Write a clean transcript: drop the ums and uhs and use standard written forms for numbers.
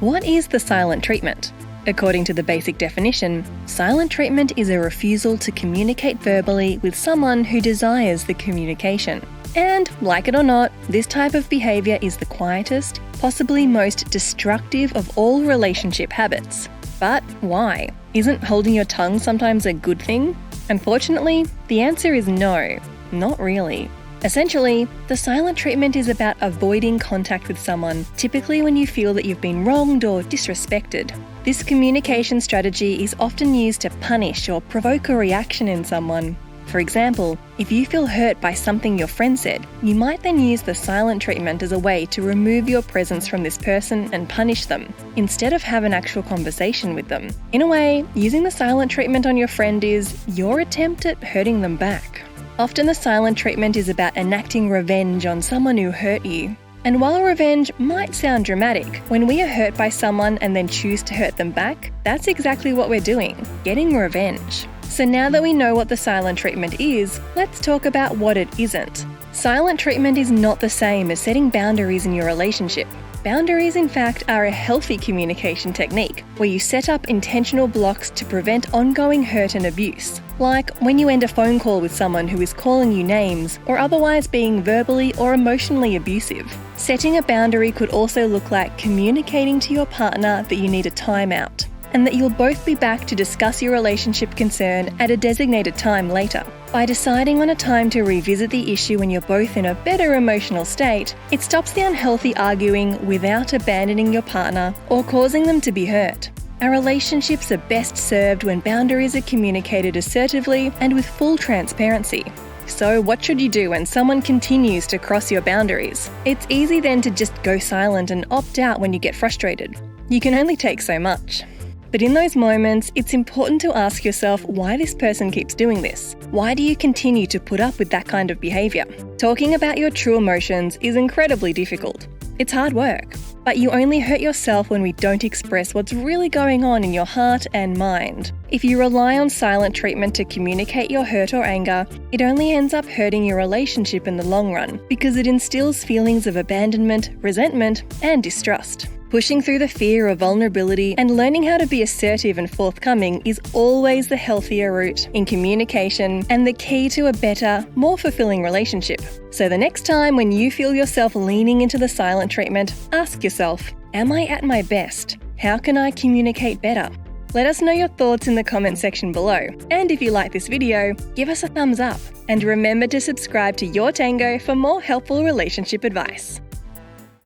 What is the silent treatment? According to the basic definition, silent treatment is a refusal to communicate verbally with someone who desires the communication. And, like it or not, this type of behaviour is the quietest, possibly most destructive of all relationship habits. But why? Isn't holding your tongue sometimes a good thing? Unfortunately, the answer is no, not really. Essentially, the silent treatment is about avoiding contact with someone, typically when you feel that you've been wronged or disrespected. This communication strategy is often used to punish or provoke a reaction in someone. For example, if you feel hurt by something your friend said, you might then use the silent treatment as a way to remove your presence from this person and punish them, instead of have an actual conversation with them. In a way, using the silent treatment on your friend is your attempt at hurting them back. Often the silent treatment is about enacting revenge on someone who hurt you. And while revenge might sound dramatic, when we are hurt by someone and then choose to hurt them back, that's exactly what we're doing, getting revenge. So now that we know what the silent treatment is, let's talk about what it isn't. Silent treatment is not the same as setting boundaries in your relationship. Boundaries, in fact, are a healthy communication technique where you set up intentional blocks to prevent ongoing hurt and abuse. Like when you end a phone call with someone who is calling you names or otherwise being verbally or emotionally abusive. Setting a boundary could also look like communicating to your partner that you need a timeout and that you'll both be back to discuss your relationship concern at a designated time later. By deciding on a time to revisit the issue when you're both in a better emotional state, it stops the unhealthy arguing without abandoning your partner or causing them to be hurt. Our relationships are best served when boundaries are communicated assertively and with full transparency. So what should you do when someone continues to cross your boundaries? It's easy then to just go silent and opt out when you get frustrated. You can only take so much. But in those moments, it's important to ask yourself why this person keeps doing this. Why do you continue to put up with that kind of behaviour? Talking about your true emotions is incredibly difficult. It's hard work. But you only hurt yourself when we don't express what's really going on in your heart and mind. If you rely on silent treatment to communicate your hurt or anger, it only ends up hurting your relationship in the long run because it instills feelings of abandonment, resentment, and distrust. Pushing through the fear of vulnerability and learning how to be assertive and forthcoming is always the healthier route in communication and the key to a better, more fulfilling relationship. So the next time when you feel yourself leaning into the silent treatment, ask yourself, am I at my best? How can I communicate better? Let us know your thoughts in the comment section below. And if you like this video, give us a thumbs up. And remember to subscribe to YourTango for more helpful relationship advice.